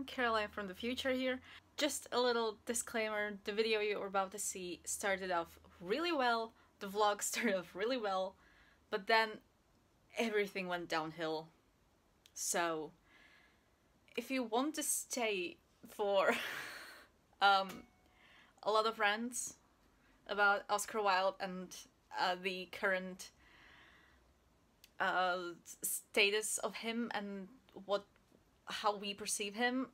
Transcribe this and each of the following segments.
Caroline from the future here. Just a little disclaimer, the video you're about to see started off really well, the vlog started off really well, but then everything went downhill. So if you want to stay for a lot of rants about Oscar Wilde and the current status of him and how we perceive him,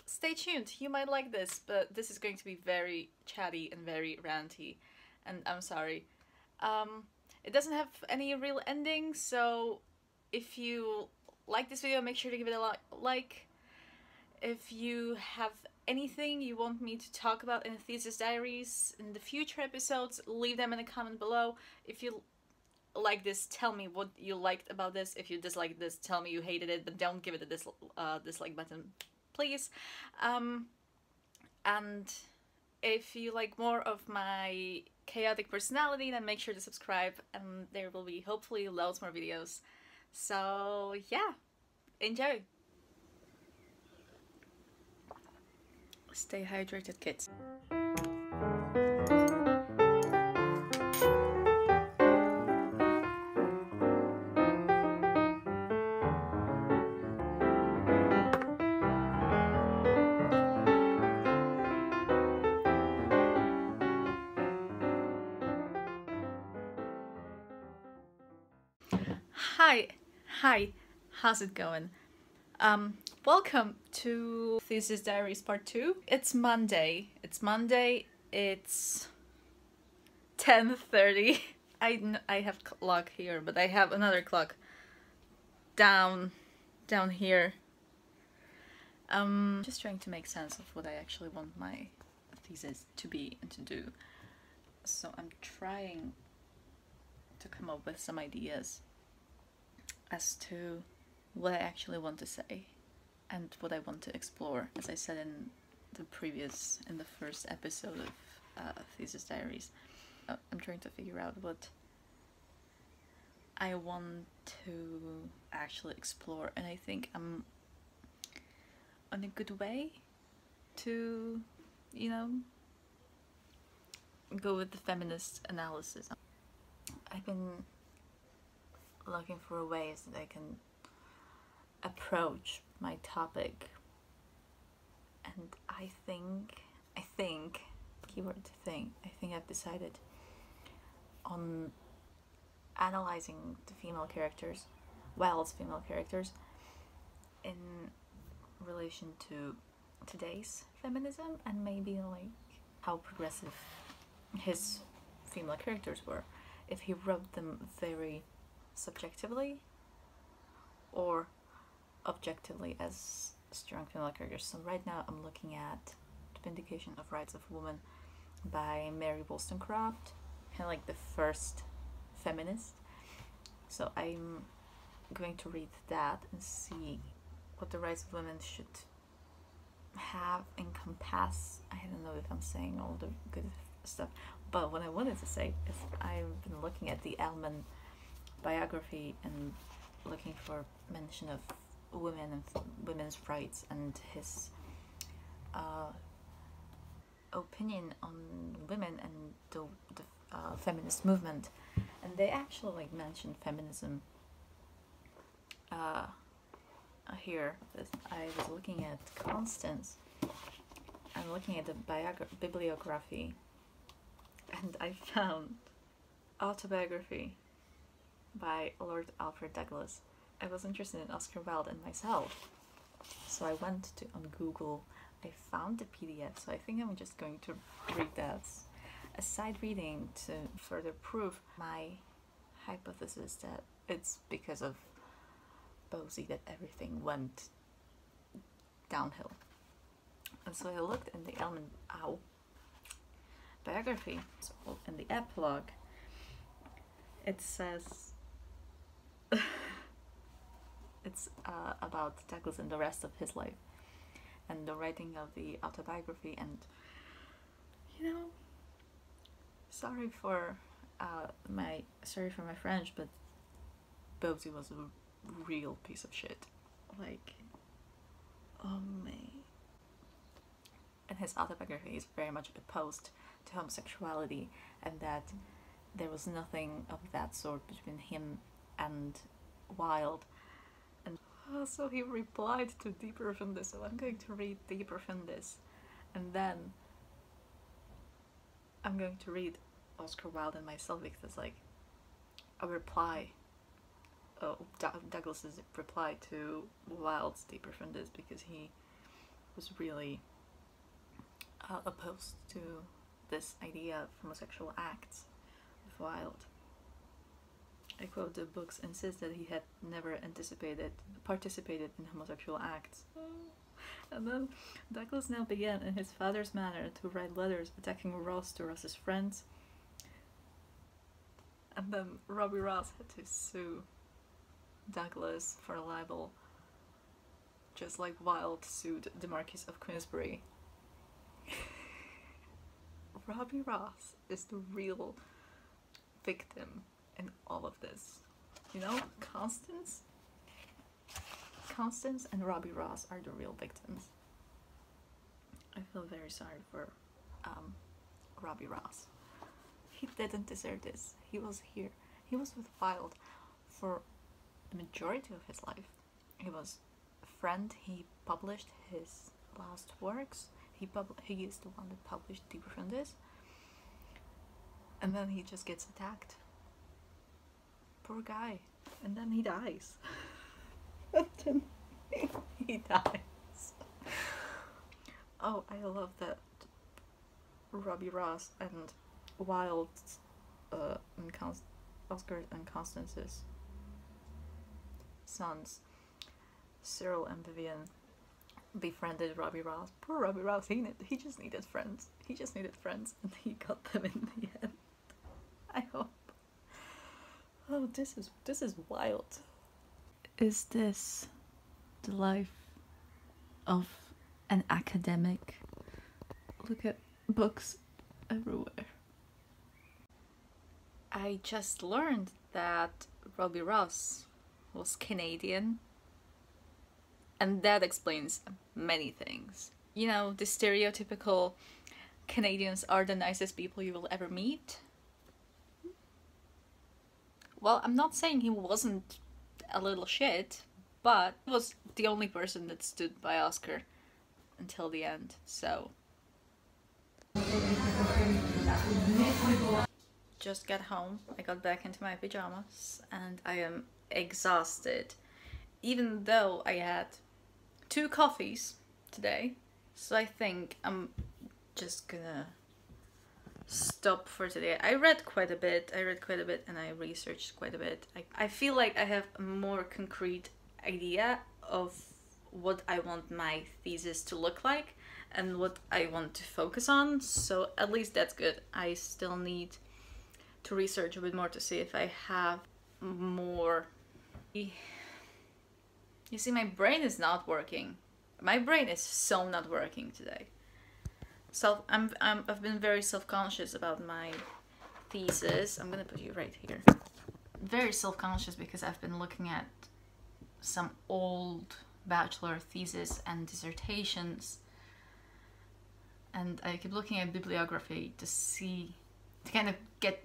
stay tuned. You might like this, but this is going to be very chatty and very ranty, and I'm sorry. It doesn't have any real ending, so if you like this video, make sure to give it a like. If you have anything you want me to talk about in the Thesis Diaries in the future episodes, leave them in a comment below. If you like this, tell me what you liked about this. If you disliked this, tell me you hated it, but don't give it a dislike button, please. And if you like more of my chaotic personality, then make sure to subscribe, and there will be hopefully loads more videos. So yeah, enjoy! Stay hydrated, kids. Hi, how's it going? Welcome to Thesis Diaries Part 2. It's Monday. It's 10:30. I have clock here, but I have another clock down here. Just trying to make sense of what I actually want my thesis to be and to do. So I'm trying to come up with some ideas as to what I actually want to say and what I want to explore, as I said in the first episode of Thesis Diaries. I'm trying to figure out what I want to actually explore, and I think I'm on a good way to, you know, go with the feminist analysis. I've been looking for ways that I can approach my topic, and I think keyword thing I think I've decided on analyzing the female characters, Wilde's female characters, in relation to today's feminism, and maybe like how progressive his female characters were, if he wrote them very subjectively or objectively as strong female characters. So right now I'm looking at The Vindication of Rights of Women by Mary Wollstonecraft, kind of like the first feminist. So I'm going to read that and see what the rights of women should have, encompass. I don't know if I'm saying all the good stuff, but what I wanted to say is I've been looking at the Ellman biography and looking for mention of women and women's rights and his opinion on women and the feminist movement, and they actually like mentioned feminism here. I was looking at Constance, I'm looking at the bibliography, and I found autobiography by Lord Alfred Douglas. I was interested in Oscar Wilde and myself, so I went on Google. I found the PDF, so I think I'm just going to read that as side reading to further prove my hypothesis that it's because of Bosie that everything went downhill. And so I looked in the Ellman biography, so in the epilogue it says it's about Douglas and the rest of his life and the writing of the autobiography. And you know, sorry for my French, but Bosie was a real piece of shit. Like, oh my his autobiography is very much opposed to homosexuality, and that there was nothing of that sort between him and Wilde. And so he replied to Deeper from This. So I'm going to read Deeper from This, and then I'm going to read Oscar Wilde and myself, because it's like a reply, Douglas's reply to Wilde's Deeper from This, because he was really opposed to this idea of homosexual acts with Wilde. I quote, "The books insist that he had never participated in homosexual acts." And then Douglas now began in his father's manner to write letters attacking Ross to Ross's friends. And then Robbie Ross had to sue Douglas for libel, just like Wilde sued the Marquis of Queensberry. Robbie Ross is the real victim in all of this. You know, Constance and Robbie Ross are the real victims. I feel very sorry for Robbie Ross. He didn't deserve this. He was here. He was with Wilde for the majority of his life. He was a friend. He published his last works. He is the one that published Deeper from This. And then he just gets attacked. Poor guy. And then he dies. He dies. Oh, I love that Robbie Ross and Wilde, Oscar and Constance's sons, Cyril and Vivian, befriended Robbie Ross. Poor Robbie Ross, he just needed friends. He just needed friends, and he got them in the end. I hope. Oh, this is wild. Is this the life of an academic? Look at books everywhere. I just learned that Robbie Ross was Canadian, and that explains many things. You know, the stereotypical Canadians are the nicest people you will ever meet. Well, I'm not saying he wasn't a little shit, but he was the only person that stood by Oscar until the end, so. Just got home. I got back into my pajamas and I am exhausted, even though I had 2 coffees today. So I think I'm just gonna stop for today. I read quite a bit and I researched quite a bit. I feel like I have a more concrete idea of what I want my thesis to look like and what I want to focus on, so at least that's good. I still need to research a bit more to see if I have more. You see, my brain is not working. My brain is so not working today. So I've been very self-conscious about my thesis. I'm gonna put you right here. Very self-conscious because I've been looking at some old bachelor thesis and dissertations, and I keep looking at bibliography to kind of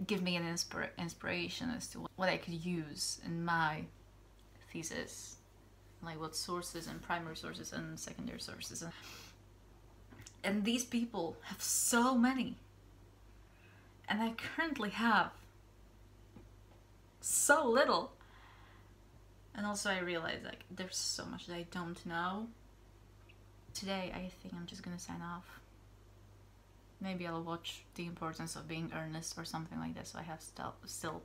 give me an inspiration as to what I could use in my thesis, like what sources and primary sources and secondary sources. And these people have so many, and I currently have so little. And also I realize like there's so much that I don't know. Today I think I'm just gonna sign off. Maybe I'll watch The Importance of Being Earnest or something like that, so I have still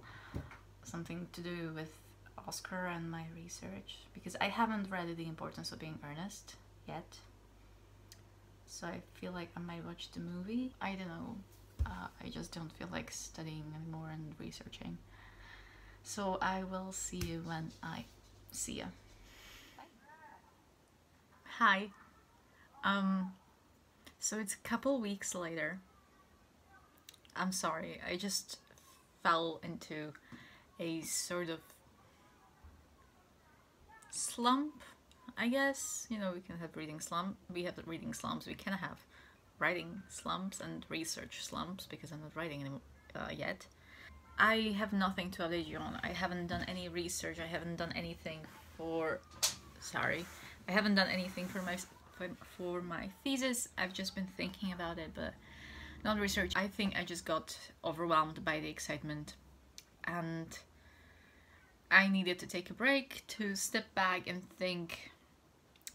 something to do with Oscar and my research, because I haven't read The Importance of Being Earnest yet. So I feel like I might watch the movie. I don't know. I just don't feel like studying anymore and researching. So I will see you when I see you. Hi. So it's a couple weeks later. I'm sorry, I just fell into a sort of slump, I guess. You know, we can have reading slump. We have reading slumps. We can have writing slumps and research slumps because I'm not writing anymore yet. I have nothing to update you on. I haven't done any research. I haven't done anything for... Sorry. I haven't done anything for my thesis. I've just been thinking about it, but not research. I think I just got overwhelmed by the excitement, and I needed to take a break to step back and think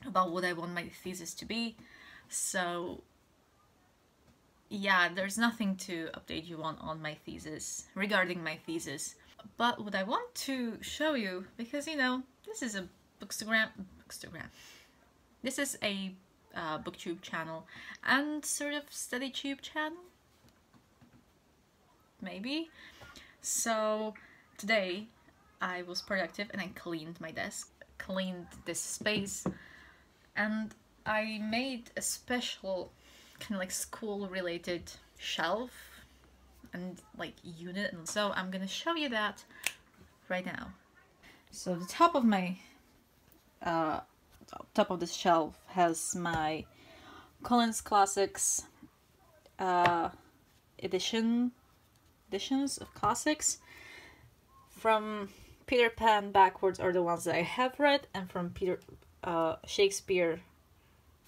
about what I want my thesis to be. So yeah, there's nothing to update you on my thesis, regarding my thesis. But what I want to show you, because you know, this is a bookstagram. This is a booktube channel and sort of study tube channel, maybe. So today I was productive and I cleaned my desk, cleaned this space, and I made a special kind of like school related shelf and like unit, and so I'm gonna show you that right now. So the top of my top of this shelf has my Collins Classics editions of classics. From Peter Pan backwards are the ones that I have read, and from Shakespeare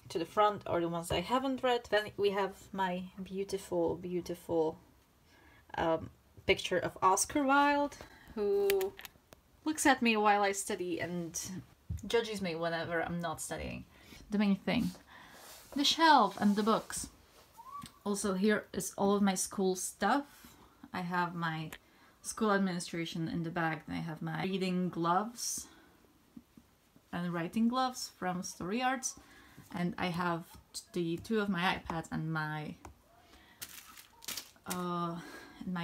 to the front are the ones I haven't read. Then we have my beautiful, beautiful picture of Oscar Wilde, who looks at me while I study and judges me whenever I'm not studying. The main thing, the shelf and the books. Also, here is all of my school stuff. I have my school administration in the back, and I have my reading gloves and writing gloves from Story Arts, and I have the two of my iPads and my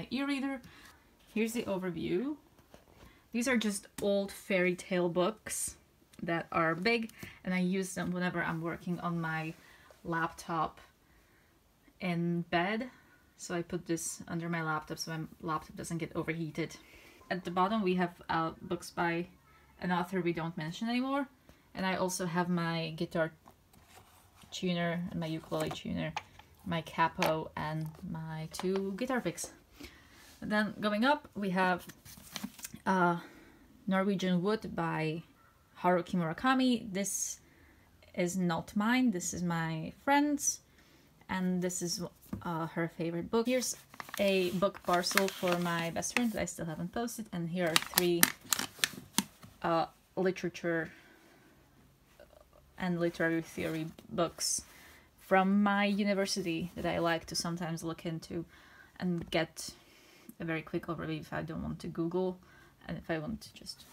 e-reader. Here's the overview. These are just old fairy tale books that are big, and I use them whenever I'm working on my laptop in bed. So I put this under my laptop so my laptop doesn't get overheated. At the bottom we have books by an author we don't mention anymore, and I also have my guitar tuner and my ukulele tuner, my capo, and my two guitar picks. And then going up we have Norwegian Wood by Haruki Murakami. This is not mine, this is my friend's, and this is her favorite book. Here's a book parcel for my best friend that I still haven't posted, and here are 3 literature and literary theory books from my university that I like to sometimes look into and get a very quick overview if I don't want to Google, and if I want to just...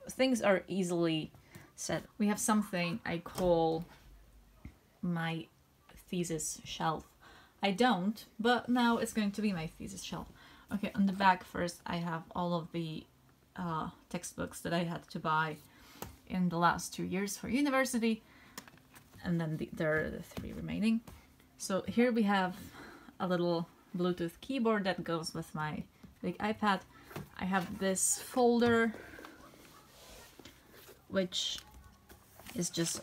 Things are easily said. We have something I call my thesis shelf. I don't, but now it's going to be my thesis shelf. Okay, on the back first I have all of the textbooks that I had to buy in the last 2 years for university, and then there are the 3 remaining. So here we have a little Bluetooth keyboard that goes with my big iPad. I have this folder, which is just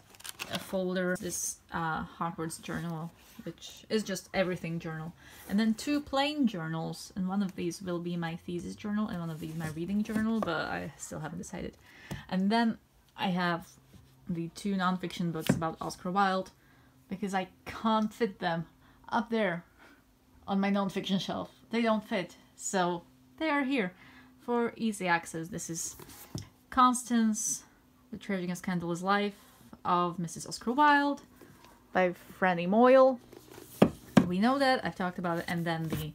a folder, this Hogwarts journal, which is just everything journal, and then 2 plain journals, and one of these will be my thesis journal and one of these my reading journal, but I still haven't decided. And then I have the 2 nonfiction books about Oscar Wilde, because I can't fit them up there on my nonfiction shelf. They don't fit, so they are here for easy access. This is Constance, The Tragic and Scandalous Life of Mrs. Oscar Wilde by Franny Moyle. We know that, I've talked about it. And then the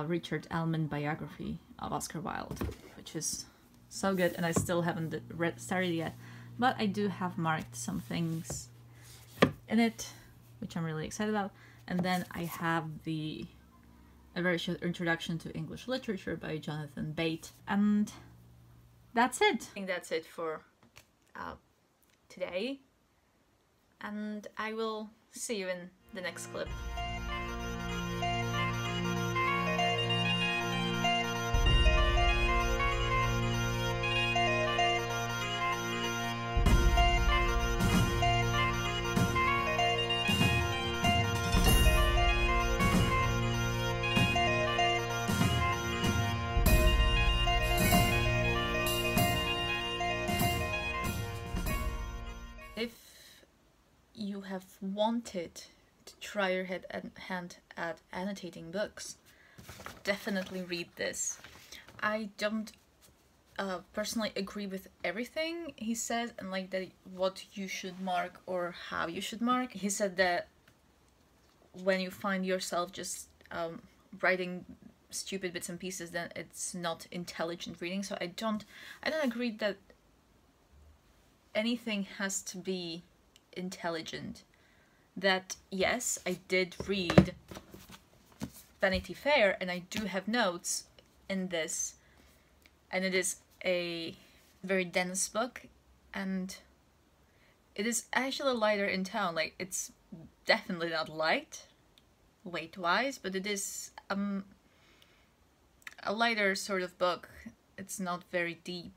Richard Ellman biography of Oscar Wilde, which is so good, and I still haven't started yet, but I do have marked some things in it, which I'm really excited about. And then I have A Very Short Introduction to English Literature by Jonathan Bate, and that's it. I think that's it for today, and I will see you in the next clip. If you have wanted to try your hand at annotating books, definitely read this. I don't personally agree with everything he says, and like that what you should mark or how you should mark. He said that when you find yourself just writing stupid bits and pieces, then it's not intelligent reading. So I don't agree that anything has to be intelligent. That yes, I did read Vanity Fair and I do have notes in this, and it is a very dense book, and it is actually lighter in tone. Like, it's definitely not light weight wise, but it is a lighter sort of book. It's not very deep,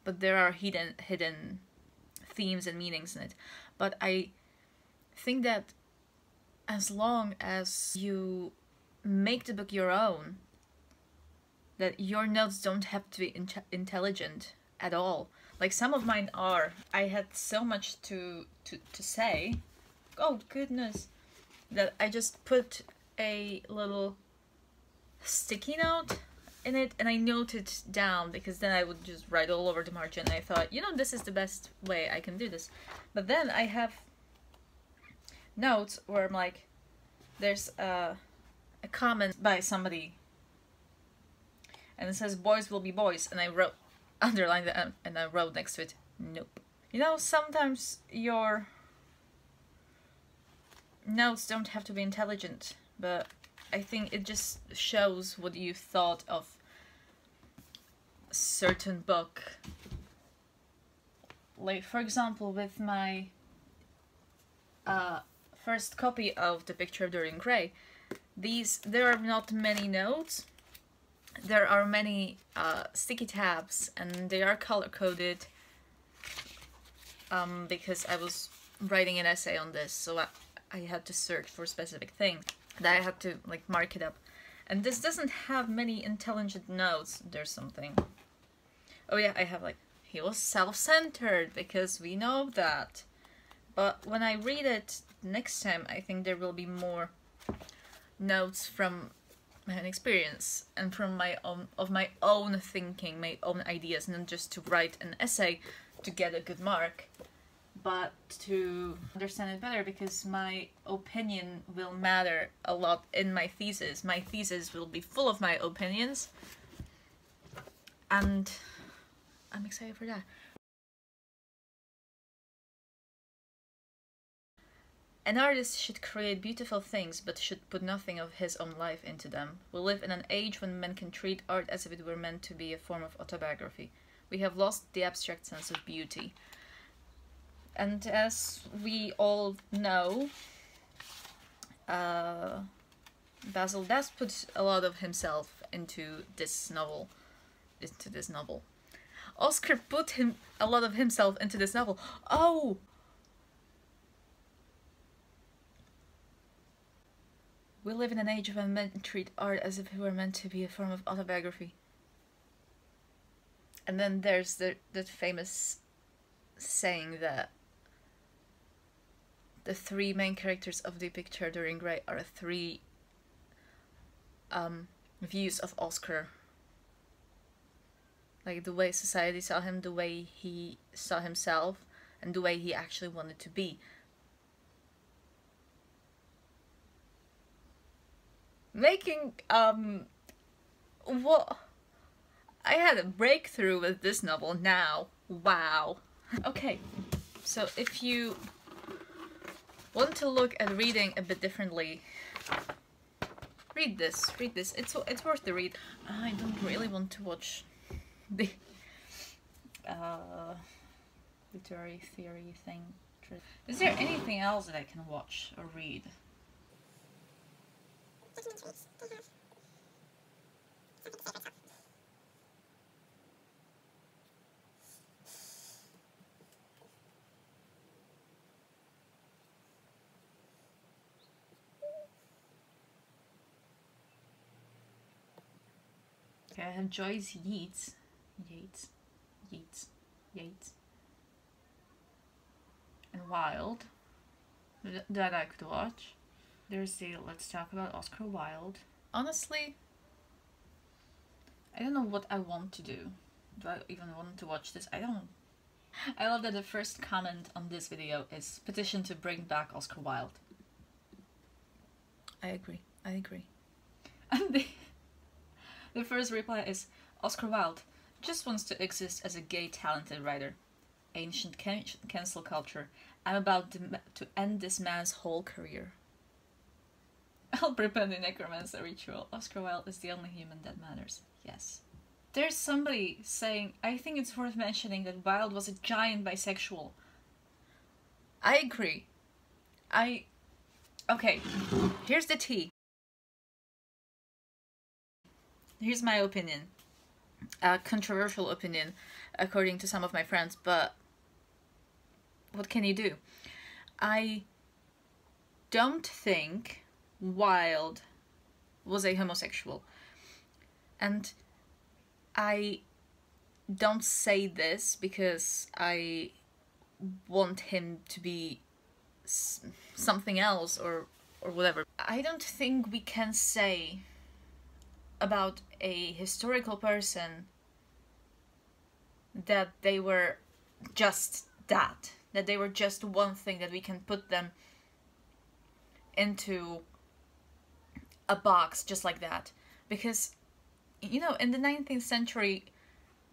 but there are hidden themes and meanings in it. But I think that as long as you make the book your own, that your notes don't have to be intelligent at all. Like, some of mine are. I had so much to say. Oh goodness. That I just put a little sticky note in it and I noted down, because then I would just write all over the margin. And I thought, you know, this is the best way I can do this. But then I have notes where I'm like, there's a comment by somebody and it says boys will be boys, and I wrote, underlined it, and I wrote next to it, nope. You know, sometimes your notes don't have to be intelligent, but I think it just shows what you thought of a certain book. Like, for example, with my first copy of The Picture of Dorian Gray, there are not many notes. There are many sticky tabs, and they are color-coded because I was writing an essay on this, so I had to search for a specific thing that I had to like mark it up. And this doesn't have many intelligent notes. There's something. Oh yeah, I have like, he was self-centered, because we know that. But when I read it next time, I think there will be more notes from my own experience and from my own thinking, my own ideas, not just to write an essay to get a good mark, but to understand it better, because my opinion will matter a lot in my thesis. My thesis will be full of my opinions, and I'm excited for that. An artist should create beautiful things, but should put nothing of his own life into them. We live in an age when men can treat art as if it were meant to be a form of autobiography. We have lost the abstract sense of beauty. And as we all know, Basil does put a lot of himself into this novel. Oscar put a lot of himself into this novel. Oh! We live in an age when men treat art as if it were meant to be a form of autobiography. And then there's that famous saying that the three main characters of The Picture of Dorian Gray are three views of Oscar. Like, the way society saw him, the way he saw himself, and the way he actually wanted to be. Making, what? I had a breakthrough with this novel now. Wow. Okay, so if you want to look at reading a bit differently, read this. It's worth the read. I don't really want to watch the literary theory thing. Is there anything else that I can watch or read? Okay, I have Joyce Yates. and Wilde that I could watch. There's the Let's Talk About Oscar Wilde. Honestly, I don't know what I want to do. Do I even want to watch this? I don't. I love that the first comment on this video is petition to bring back Oscar Wilde. I agree. And the first reply is Oscar Wilde just wants to exist as a gay talented writer. Ancient cancel culture. I'm about to end this man's whole career. I'll prepare the necromancer ritual. Oscar Wilde is the only human that matters. Yes. There's somebody saying, I think it's worth mentioning that Wilde was a giant bisexual. I agree. Okay, here's the tea. Here's my opinion. A controversial opinion, according to some of my friends, but what can you do? I don't think Wilde was a homosexual. And I don't say this because I want him to be something else or whatever. I don't think we can say about a historical person that they were just that they were just one thing, that we can put them into a box just like that. Because, you know, in the 19th century,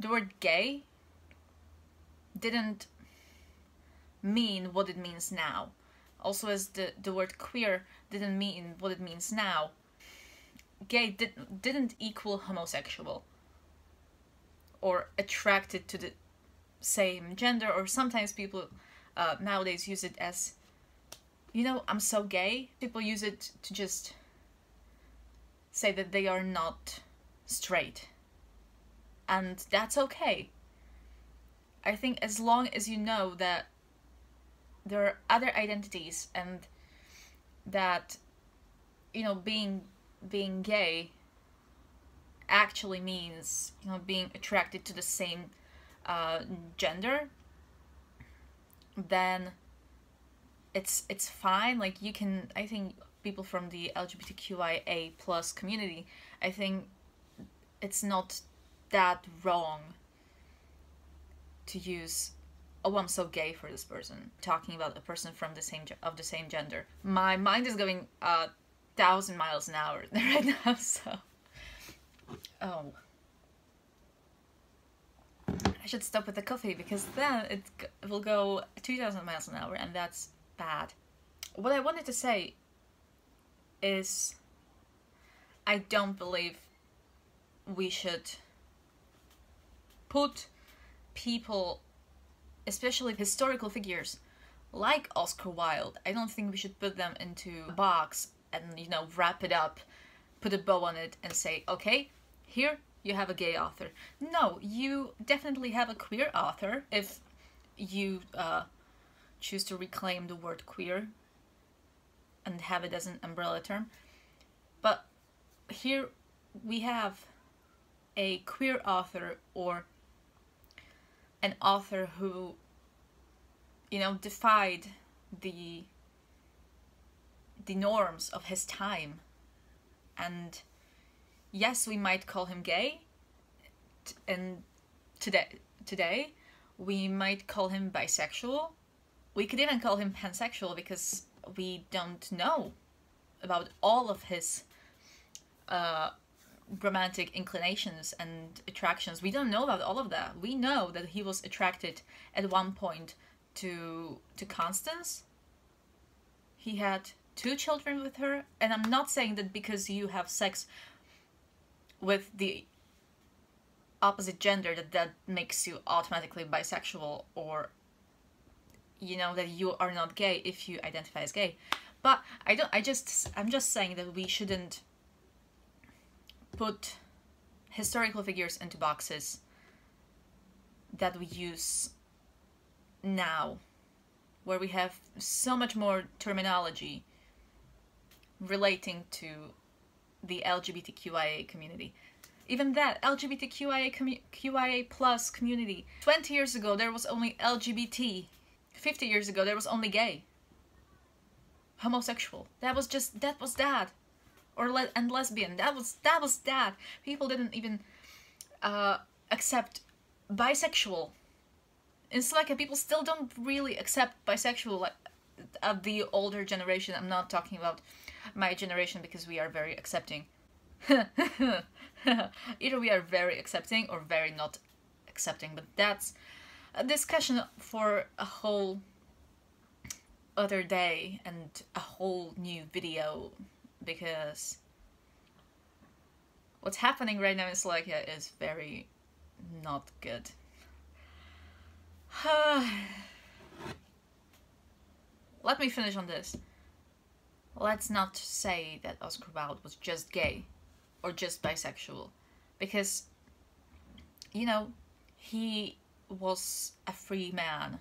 the word gay didn't mean what it means now. Also, as the word queer didn't mean what it means now. Gay didn't equal homosexual or attracted to the same gender, or sometimes people nowadays use it as, you know, I'm so gay. People use it to just say that they are not straight. And that's okay. I think as long as you know that there are other identities and that, you know, being gay actually means, you know, being attracted to the same gender, then it's fine. Like, you can, I think people from the LGBTQIA plus community, I think it's not that wrong to use, oh, I'm so gay for this person, talking about a person from the same gender. My mind is going 1,000 miles an hour right now, so oh, I should stop with the coffee, because then it will go 2,000 miles an hour, and that's bad. What I wanted to say is, I don't believe we should put people, especially historical figures like Oscar Wilde, I don't think we should put them into a box and, you know, wrap it up, put a bow on it and say, okay, here you have a gay author. No, you definitely have a queer author if you choose to reclaim the word queer and have it as an umbrella term. But here we have a queer author, or an author who, you know, defied the norms of his time. And yes, we might call him gay, and today we might call him bisexual. We could even call him pansexual, because we don't know about all of his romantic inclinations and attractions. We don't know about all of that. We know that he was attracted at one point to Constance. He had 2 children with her, and I'm not saying that because you have sex with the opposite gender that makes you automatically bisexual, or, you know, that you are not gay if you identify as gay. But I'm just saying that we shouldn't put historical figures into boxes that we use now, where we have so much more terminology relating to the LGBTQIA community. Even that, LGBTQIA plus community. 20 years ago, there was only LGBT. 50 years ago there was only gay, homosexual. That was that. Or and lesbian. That was that. People didn't even accept bisexual. In Slovakia, people still don't really accept bisexual, like of the older generation. I'm not talking about my generation, because we are very accepting. Either we are very accepting or very not accepting, but that's a discussion for a whole other day and a whole new video, because what's happening right now in Slovakia is very not good. Let me finish on this. Let's not say that Oscar Wilde was just gay or just bisexual, because, you know, he was a free man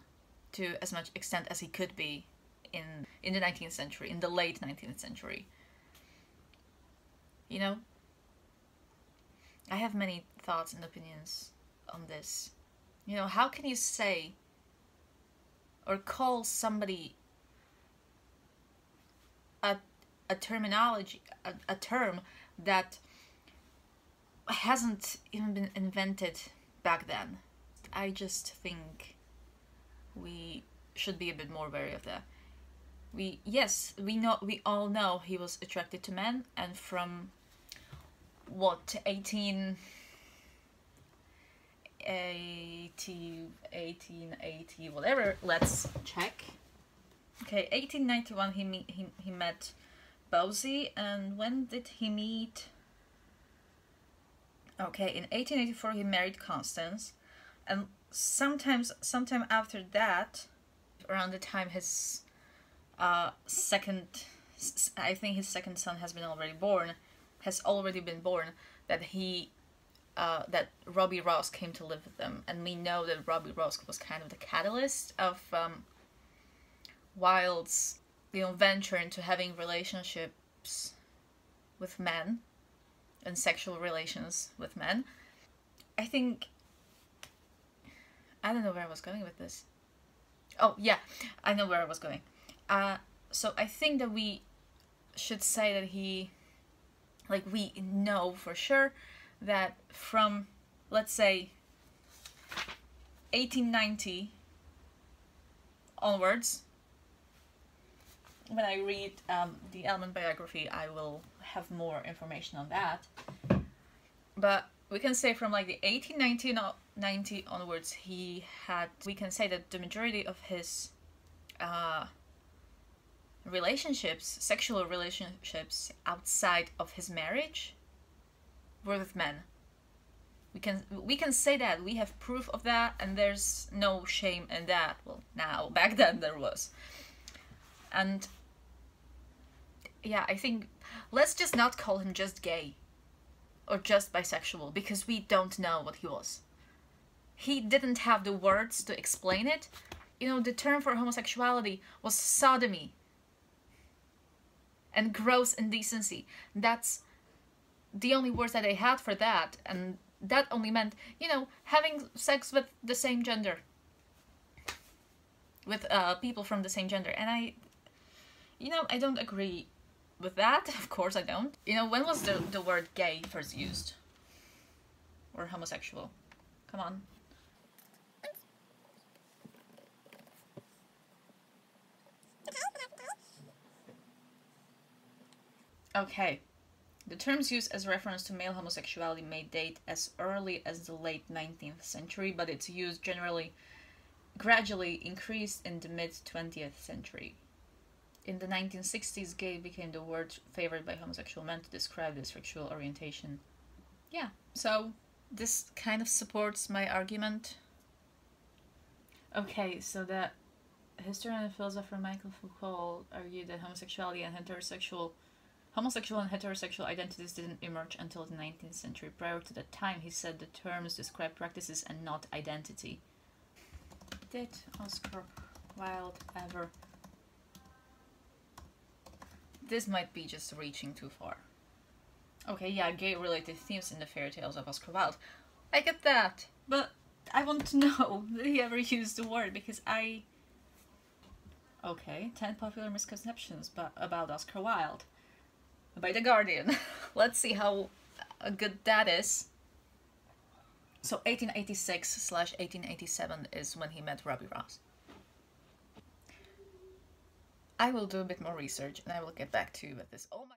to as much extent as he could be in the 19th century, in the late 19th century. You know, I have many thoughts and opinions on this. You know, how can you say or call somebody a terminology, a term that hasn't even been invented back then? I just think we should be a bit more wary of that. We all know he was attracted to men, and from what, 1880, whatever, let's check. Okay, 1891 he met Bowsy, and when did he meet? Okay, in 1884 he married Constance, and sometime after that, around the time his second son has already been born, that Robbie Ross came to live with them. And we know that Robbie Ross was kind of the catalyst of Wilde's, venture into having relationships with men and sexual relations with men. I don't know where I was going with this. Oh yeah, I know where I was going. So I think that we should say that we know for sure that from, let's say, 1890 onwards, when I read the Element biography, I will have more information on that. But we can say from like the 1890 onwards, we can say that the majority of his sexual relationships outside of his marriage were with men. We can say that. We have proof of that, and there's no shame in that. Well, now, back then there was. And yeah, I think let's just not call him just gay or just bisexual, because we don't know what he was. He didn't have the words to explain it. The term for homosexuality was sodomy and gross indecency. That's the only words that they had for that, and that only meant, having sex with the same gender, with people from the same gender. And I don't agree with that. Of course I don't. When was the word gay first used? Or homosexual? Come on. Okay. The terms used as reference to male homosexuality may date as early as the late 19th century, but its use gradually increased in the mid-20th century. In the 1960s, gay became the word favored by homosexual men to describe their sexual orientation. Yeah, so this kind of supports my argument. Okay, so the historian and philosopher Michael Foucault argued that homosexual and heterosexual identities didn't emerge until the 19th century. Prior to that time, he said the terms describe practices and not identity. Did Oscar Wilde ever... This might be just reaching too far. Okay, yeah, gay-related themes in the fairy tales of Oscar Wilde. I get that, but I want to know that he ever used the word, because I Okay, 10 popular misconceptions about Oscar Wilde by The Guardian. Let's see how good that is. So 1886/1887 is when he met Robbie Ross. I will do a bit more research and I will get back to you with this. Oh my